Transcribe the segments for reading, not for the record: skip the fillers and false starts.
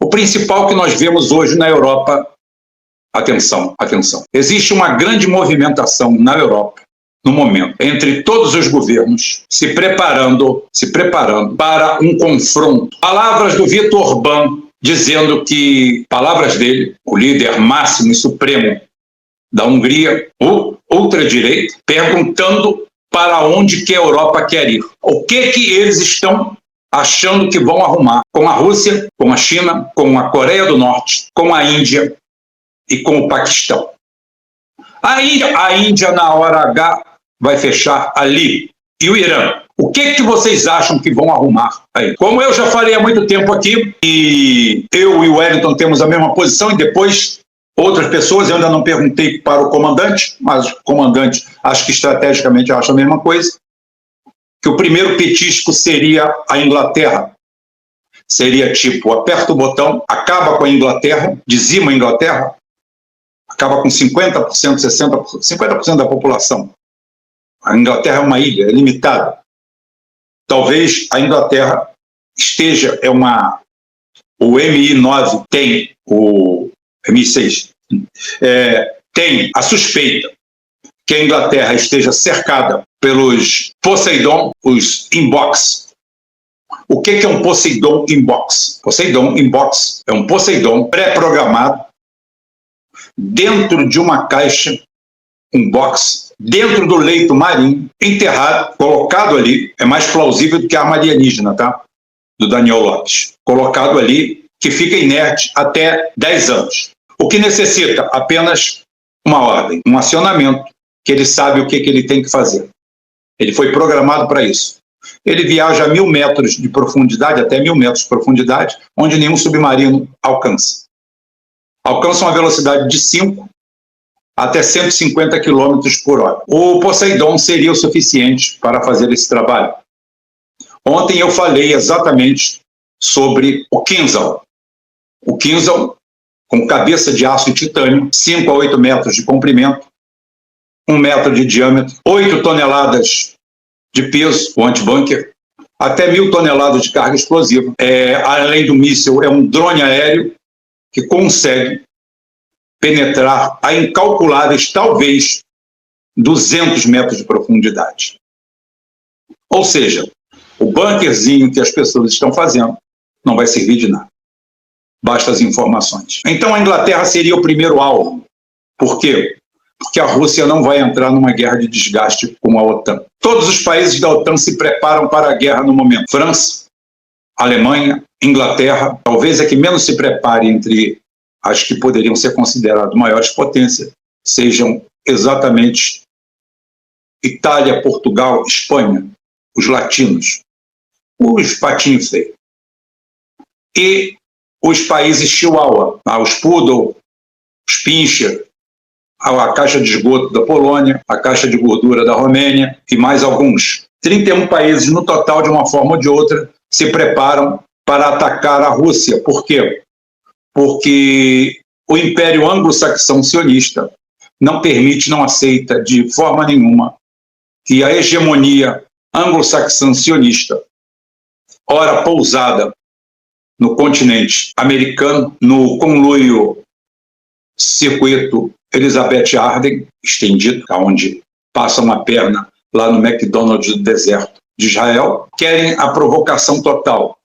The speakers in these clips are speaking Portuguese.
O principal que nós vemos hoje na Europa, atenção, atenção, existe uma grande movimentação na Europa, no momento, entre todos os governos, se preparando para um confronto. Palavras do Viktor Orbán, dizendo que, palavras dele, o líder máximo e supremo da Hungria, o ultradireita, perguntando para onde que a Europa quer ir. O que eles estão achando que vão arrumar com a Rússia, com a China, com a Coreia do Norte, com a Índia e com o Paquistão. A Índia, na hora H, vai fechar ali. E o Irã. O que vocês acham que vão arrumar aí? Como eu já falei há muito tempo aqui, e eu e o Wellington temos a mesma posição, e depois outras pessoas, eu ainda não perguntei para o comandante, mas o comandante acho que estrategicamente acha a mesma coisa, que o primeiro petisco seria a Inglaterra. Seria tipo, aperta o botão, acaba com a Inglaterra, dizima a Inglaterra, acaba com 50%, 60%, 50% da população. A Inglaterra é uma ilha, é limitada. Talvez a Inglaterra esteja, o MI9 tem, o MI6, tem a suspeita que a Inglaterra esteja cercada pelos Poseidon, os inbox. O que é um Poseidon inbox? Poseidon inbox é um Poseidon pré-programado dentro de uma caixa, um box, dentro do leito marinho, enterrado, colocado ali, é mais plausível do que a arma alienígena, tá? Do Daniel Lopes. Colocado ali, que fica inerte até 10 anos. O que necessita? Apenas uma ordem, um acionamento, que ele sabe o que ele tem que fazer. Ele foi programado para isso. Ele viaja a 1.000 metros de profundidade, até 1.000 metros de profundidade, onde nenhum submarino alcança. Alcança uma velocidade de 5 até 150 km por hora. O Poseidon seria o suficiente para fazer esse trabalho. Ontem eu falei exatamente sobre o Kinzhal. O Kinzhal, com cabeça de aço e titânio, 5 a 8 metros de comprimento, 1 metro de diâmetro, 8 toneladas de peso, o antibunker, até 1.000 toneladas de carga explosiva. Além do míssil, é um drone aéreo que consegue penetrar a incalculáveis, talvez, 200 metros de profundidade. Ou seja, o bunkerzinho que as pessoas estão fazendo não vai servir de nada. Basta as informações. Então a Inglaterra seria o primeiro alvo. Por quê? Porque a Rússia não vai entrar numa guerra de desgaste com a OTAN. Todos os países da OTAN se preparam para a guerra no momento. França, Alemanha, Inglaterra, talvez a que menos se prepare entre as que poderiam ser consideradas maiores potências, sejam exatamente Itália, Portugal, Espanha, os latinos, os patinhos feios. E os países Chihuahua, os Poodle, os Pinscher, a caixa de esgoto da Polônia, a caixa de gordura da Romênia e mais alguns. 31 países no total, de uma forma ou de outra, se preparam para atacar a Rússia. Por quê? Porque o Império Anglo-Saxão sionista não permite, não aceita de forma nenhuma que a hegemonia anglo-saxã sionista, ora pousada no continente americano, no conluio circuito Elizabeth Arden, estendido, onde passa uma perna lá no McDonald's do deserto de Israel, querem a provocação total.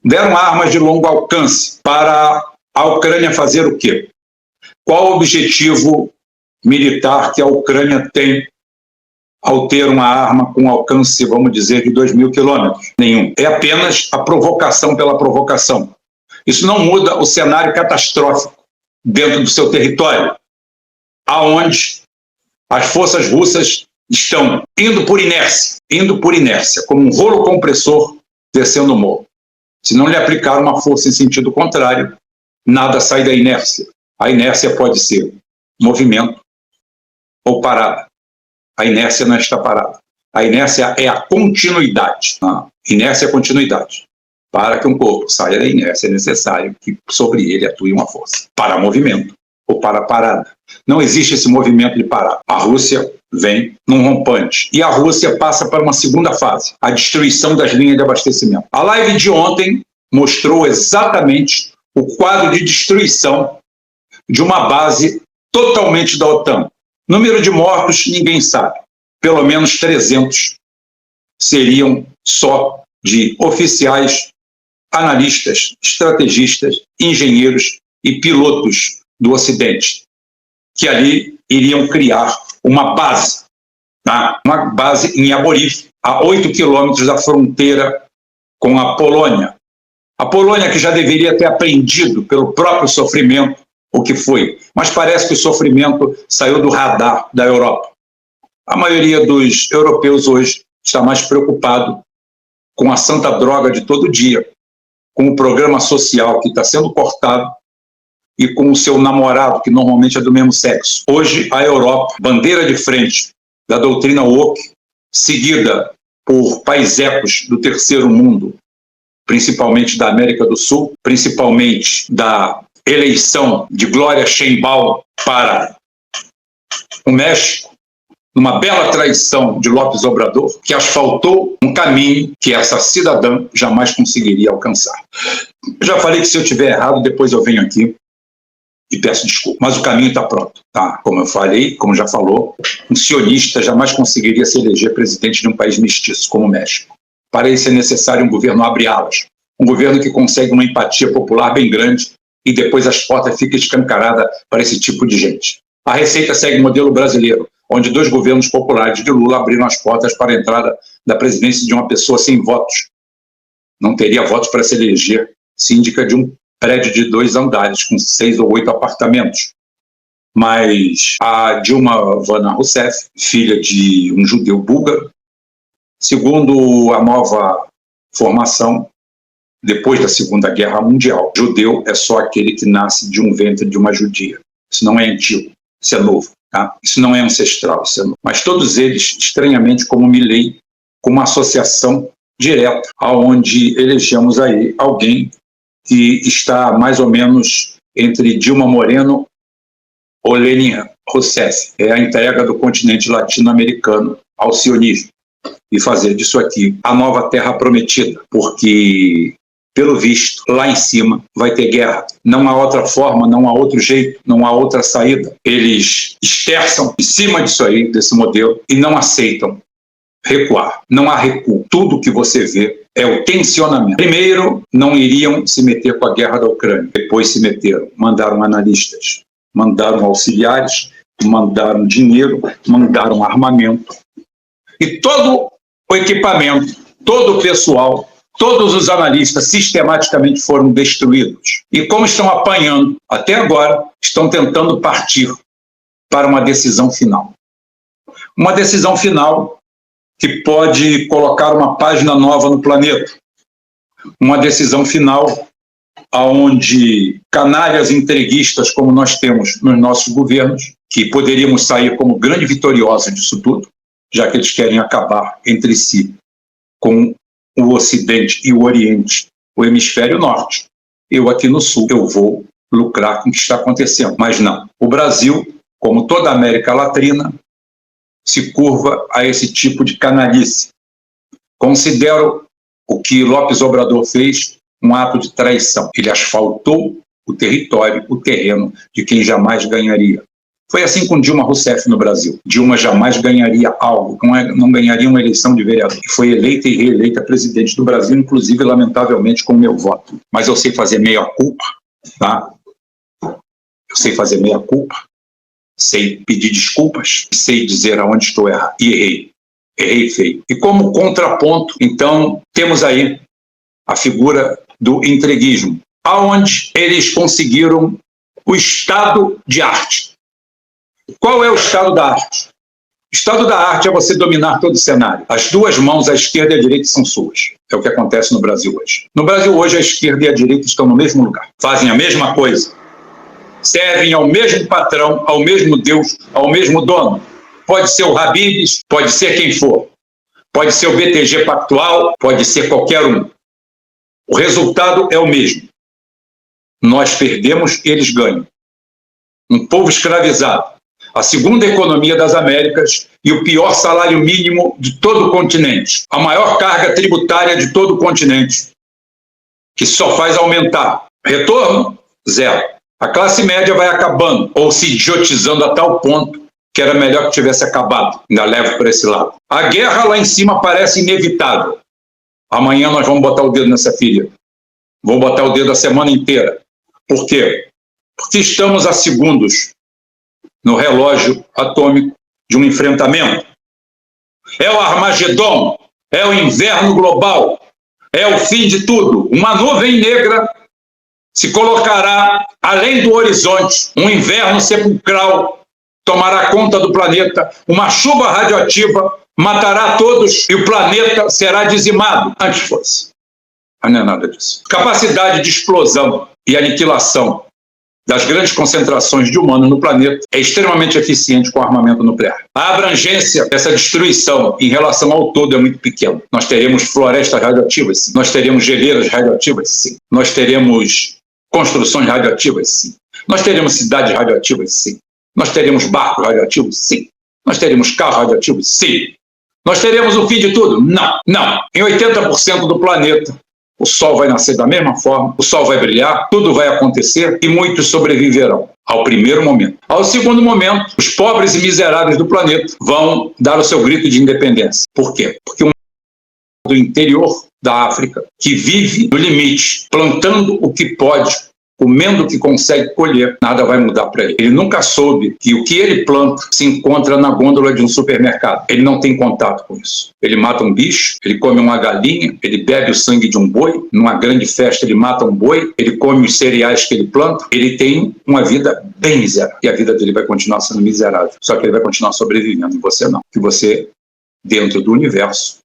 Deram armas de longo alcance para a Ucrânia fazer o quê? Qual o objetivo militar que a Ucrânia tem ao ter uma arma com alcance, vamos dizer, de 2.000 quilômetros? Nenhum. É apenas a provocação pela provocação. Isso não muda o cenário catastrófico dentro do seu território, aonde as forças russas estão indo por inércia, como um rolo compressor descendo o morro. Se não lhe aplicar uma força em sentido contrário, nada sai da inércia. A inércia pode ser movimento ou parada. A inércia não está parada. A inércia é a continuidade. Inércia é a continuidade. Para que um corpo saia da inércia, é necessário que sobre ele atue uma força. Para movimento ou para parada. Não existe esse movimento de parada. A Rússia vem num rompante. E a Rússia passa para uma segunda fase, a destruição das linhas de abastecimento. A live de ontem mostrou exatamente o quadro de destruição de uma base totalmente da OTAN. Número de mortos, ninguém sabe. Pelo menos 300 seriam só de oficiais, analistas, estrategistas, engenheiros e pilotos do Ocidente, que ali iriam criar uma base, tá? Uma base em Yaboriv, a 8 quilômetros da fronteira com a Polônia. A Polônia que já deveria ter aprendido pelo próprio sofrimento o que foi, mas parece que o sofrimento saiu do radar da Europa. A maioria dos europeus hoje está mais preocupado com a santa droga de todo dia, com o programa social que está sendo cortado e com o seu namorado, que normalmente é do mesmo sexo. Hoje, a Europa, bandeira de frente da doutrina woke, seguida por paisecos do terceiro mundo, principalmente da América do Sul, principalmente da eleição de Gloria Sheinbaum para o México, numa bela traição de López Obrador, que asfaltou um caminho que essa cidadã jamais conseguiria alcançar. Eu já falei que se eu estiver errado, depois eu venho aqui e peço desculpa, mas o caminho está pronto. Tá? Como eu falei, como já falou, um sionista jamais conseguiria se eleger presidente de um país mestiço como o México. Para isso é necessário um governo abre alas, um governo que consegue uma empatia popular bem grande e depois as portas ficam escancaradas para esse tipo de gente. A receita segue o modelo brasileiro, onde 2 governos populares de Lula abriram as portas para a entrada da presidência de uma pessoa sem votos. Não teria votos para se eleger síndica de um prédio de 2 andares, com 6 ou 8 apartamentos. Mas a Dilma Vana Rousseff, filha de um judeu búlgaro, segundo a nova formação, depois da Segunda Guerra Mundial, judeu é só aquele que nasce de um ventre de uma judia. Isso não é antigo, isso é novo. Tá? Isso não é ancestral, isso é novo. Mas todos eles, estranhamente, como Milei, com uma associação direta, aonde elegemos aí alguém que está mais ou menos entre Dilma Moreno ou Lenin Rousseff. É a entrega do continente latino-americano ao sionismo e fazer disso aqui a nova terra prometida, porque, pelo visto, lá em cima vai ter guerra. Não há outra forma, não há outro jeito, não há outra saída. Eles esterçam em cima disso aí, desse modelo, e não aceitam recuar. Não há recuo. Tudo que você vê é o tensionamento. Primeiro, não iriam se meter com a guerra da Ucrânia. Depois se meteram. Mandaram analistas, mandaram auxiliares, mandaram dinheiro, mandaram armamento. E todo o equipamento, todo o pessoal, todos os analistas sistematicamente foram destruídos. E como estão apanhando até agora, estão tentando partir para uma decisão final. Uma decisão final que pode colocar uma página nova no planeta. Uma decisão final onde canalhas entreguistas como nós temos nos nossos governos, que poderíamos sair como grande vitoriosos disso tudo, já que eles querem acabar entre si com o Ocidente e o Oriente, o Hemisfério Norte. Eu aqui no Sul, eu vou lucrar com o que está acontecendo. Mas não. O Brasil, como toda a América Latina, se curva a esse tipo de canalice. Considero o que López Obrador fez um ato de traição. Ele asfaltou o território, o terreno de quem jamais ganharia. Foi assim com Dilma Rousseff no Brasil. Dilma jamais ganharia algo, não ganharia uma eleição de vereador. E foi eleita e reeleita presidente do Brasil, inclusive, lamentavelmente, com o meu voto. Mas eu sei fazer meia-culpa, tá? Eu sei fazer meia-culpa, sei pedir desculpas, sei dizer aonde estou errado. E errei. Errei feio. E como contraponto, então, temos aí a figura do entreguismo, aonde eles conseguiram o estado de arte. Qual é o estado da arte? O estado da arte é você dominar todo o cenário. As 2 mãos, a esquerda e a direita, são suas. É o que acontece no Brasil hoje. No Brasil hoje, a esquerda e a direita estão no mesmo lugar. Fazem a mesma coisa. Servem ao mesmo patrão, ao mesmo Deus, ao mesmo dono. Pode ser o Habib's, pode ser quem for. Pode ser o BTG Pactual, pode ser qualquer um. O resultado é o mesmo. Nós perdemos, eles ganham. Um povo escravizado. A segunda economia das Américas e o pior salário mínimo de todo o continente. A maior carga tributária de todo o continente. que só faz aumentar. Retorno? Zero. A classe média vai acabando, ou se idiotizando a tal ponto que era melhor que tivesse acabado. Ainda levo para esse lado. A guerra lá em cima parece inevitável. Amanhã nós vamos botar o dedo nessa filha. Vou botar o dedo a semana inteira. Por quê? Porque estamos a segundos no relógio atômico de um enfrentamento. É o Armagedon, é o inverno global, é o fim de tudo. Uma nuvem negra se colocará além do horizonte, um inverno sepulcral tomará conta do planeta, uma chuva radioativa matará todos e o planeta será dizimado. Antes fosse. Mas não é nada disso. Capacidade de explosão e aniquilação das grandes concentrações de humanos no planeta é extremamente eficiente com o armamento nuclear. A abrangência dessa destruição em relação ao todo é muito pequena. Nós teremos florestas radioativas, sim. Nós teremos geleiras radioativas, sim. Nós teremos construções radioativas, sim. Nós teremos cidades radioativas, sim. Nós teremos barcos radioativos, sim. Nós teremos carros radioativos, sim. Nós teremos o fim de tudo? Não, não. Em 80% do planeta, o Sol vai nascer da mesma forma, o Sol vai brilhar, tudo vai acontecer e muitos sobreviverão ao primeiro momento. Ao segundo momento, os pobres e miseráveis do planeta vão dar o seu grito de independência. Por quê? Porque do interior da África, que vive no limite, plantando o que pode, comendo o que consegue colher, nada vai mudar para ele. Ele nunca soube que o que ele planta se encontra na gôndola de um supermercado. Ele não tem contato com isso. Ele mata um bicho, ele come uma galinha, ele bebe o sangue de um boi, numa grande festa ele mata um boi, ele come os cereais que ele planta, ele tem uma vida bem miserável. E a vida dele vai continuar sendo miserável. Só que ele vai continuar sobrevivendo, e você não. Que você, dentro do universo,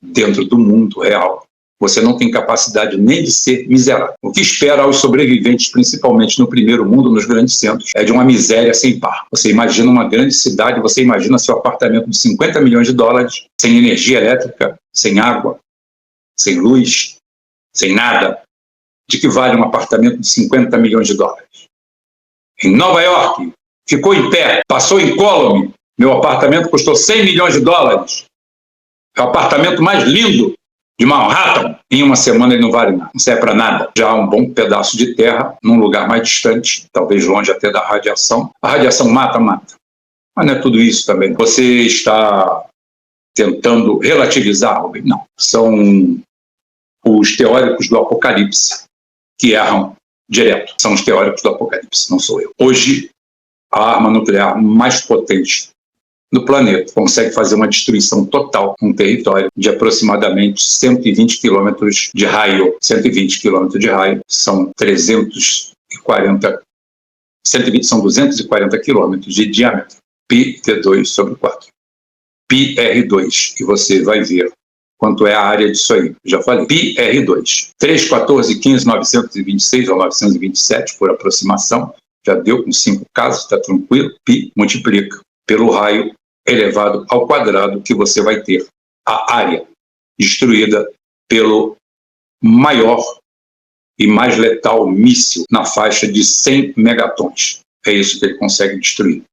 dentro do mundo real, você não tem capacidade nem de ser miserável. O que espera aos sobreviventes, principalmente no primeiro mundo, nos grandes centros, é de uma miséria sem par. Você imagina uma grande cidade, você imagina seu apartamento de 50 milhões de dólares, sem energia elétrica, sem água, sem luz, sem nada. De que vale um apartamento de 50 milhões de dólares? Em Nova York, ficou em pé, passou incólume, meu apartamento custou 100 milhões de dólares. É o apartamento mais lindo de Manhattan. Em uma semana ele não vale nada, não serve para nada. Já há um bom pedaço de terra, num lugar mais distante, talvez longe até da radiação. A radiação mata. Mas não é tudo isso também. Você está tentando relativizar, Rubem? Não. São os teóricos do Apocalipse que erram direto. São os teóricos do Apocalipse, não sou eu. Hoje, a arma nuclear mais potente do planeta consegue fazer uma destruição total num território de aproximadamente 120 quilômetros de raio. 120 quilômetros de raio são 240 quilômetros de diâmetro. Pi T2 sobre 4. Pi R2. E você vai ver quanto é a área disso aí. Já falei. Pi R2. 3, 14, 15, 926 ou 927 por aproximação. Já deu com 5 casos, está tranquilo. Pi multiplica pelo raio elevado ao quadrado que você vai ter a área destruída pelo maior e mais letal míssil na faixa de 100 megatons. É isso que ele consegue destruir.